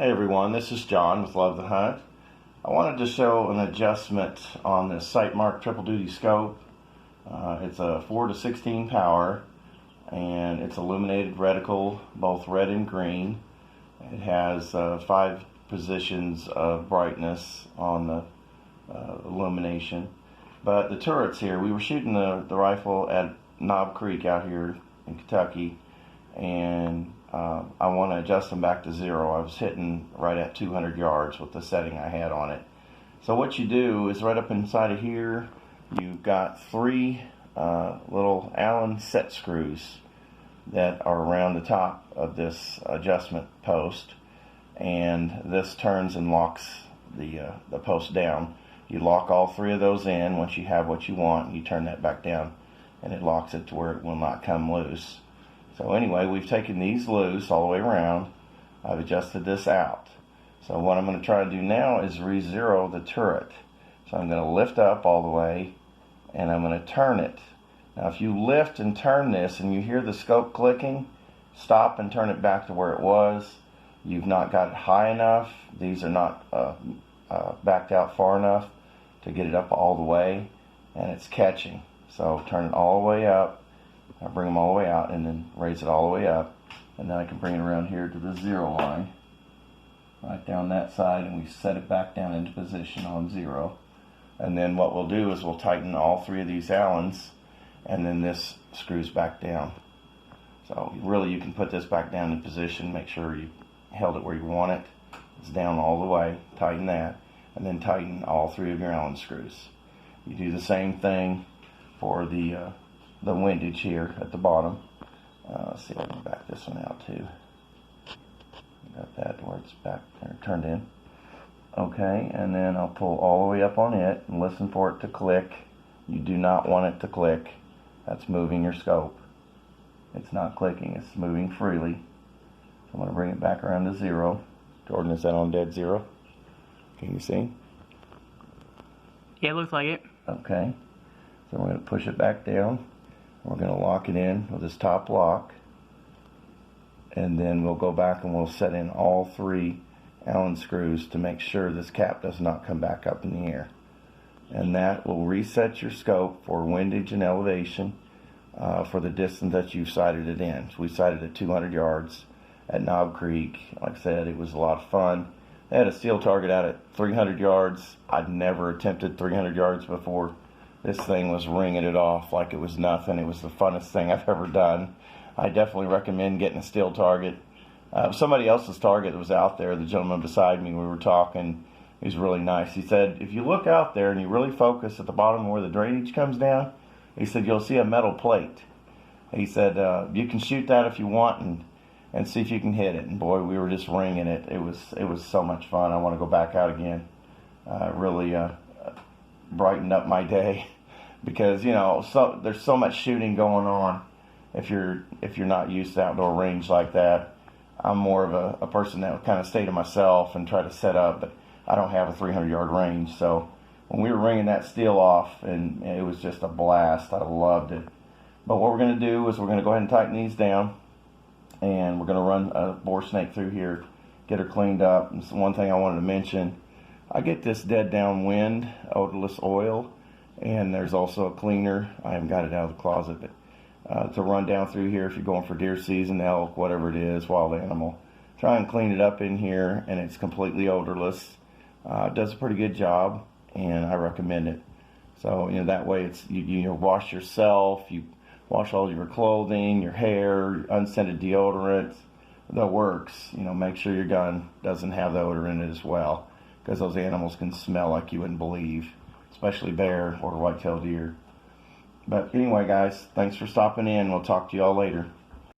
Hey everyone, this is John with Love the Hunt. I wanted to show an adjustment on this Sightmark triple duty scope. It's a 4 to 16 power and it's illuminated reticle, both red and green. It has 5 positions of brightness on the illumination. But the turrets here, we were shooting the rifle at Knob Creek out here in Kentucky, and I want to adjust them back to 0. I was hitting right at 200 yards with the setting I had on it. So what you do is right up inside of here, you've got 3 little Allen set screws that are around the top of this adjustment post, and this turns and locks the post down. You lock all 3 of those in. Once you have what you want, you turn that back down and it locks it to where it will not come loose. So anyway, we've taken these loose all the way around. I've adjusted this out. So what I'm going to try to do now is re-zero the turret. So I'm going to lift up all the way and I'm going to turn it. Now if you lift and turn this and you hear the scope clicking, stop and turn it back to where it was. You've not got it high enough. These are not backed out far enough to get it up all the way, and it's catching. So turn it all the way up. I bring them all the way out and then raise it all the way up, and then I can bring it around here to the 0 line right down that side, and we set it back down into position on 0. And then what we'll do is we'll tighten all 3 of these Allens, and then this screws back down. So really you can put this back down in position, make sure you held it where you want it. It's down all the way, tighten that, and then tighten all 3 of your Allen screws. You do the same thing for the windage here at the bottom. Let's see if I can back this one out too. Got that where it's back there, turned in. Okay, and then I'll pull all the way up on it and listen for it to click. You do not want it to click. That's moving your scope. It's not clicking, it's moving freely. So I'm going to bring it back around to 0. Jordan, is that on dead 0? Can you see? Yeah, it looks like it. Okay. So we're going to push it back down. We're going to lock it in with this top lock. And then we'll go back and we'll set in all 3 Allen screws to make sure this cap does not come back up in the air. And that will reset your scope for windage and elevation for the distance that you've sighted it in. So we sighted at 200 yards at Knob Creek. Like I said, it was a lot of fun. They had a steel target out at 300 yards. I'd never attempted 300 yards before. This thing was ringing it off like it was nothing. It was the funnest thing I've ever done. I definitely recommend getting a steel target. Somebody else's target that was out there, the gentleman beside me, we were talking, he was really nice. He said, if you look out there and you really focus at the bottom where the drainage comes down, he said, you'll see a metal plate. He said, you can shoot that if you want and see if you can hit it. And boy, we were just ringing it. It was so much fun. I want to go back out again. Really brightened up my day because there's so much shooting going on. If you're not used to outdoor range like that, I'm more of a person that would kind of stay to myself and try to set up, but I don't have a 300-yard range. So when we were ringing that steel off, and it was just a blast. I loved it. But what we're going to do is we're going to go ahead and tighten these down, and we're going to run a bore snake through here, get her cleaned up. And so one thing I wanted to mention, I get this Dead Downwind odorless oil, and there's also a cleaner. I haven't got it out of the closet, but to run down through here if you're going for deer season, elk, whatever it is, wild animal. Try and clean it up in here, and it's completely odorless. It does a pretty good job, and I recommend it. So that way it's you wash yourself, you wash all your clothing, your hair, unscented deodorant, the works. Make sure your gun doesn't have the odor in it as well, because those animals can smell like you wouldn't believe, especially bear or white-tailed deer. But anyway, guys, thanks for stopping in. We'll talk to you all later.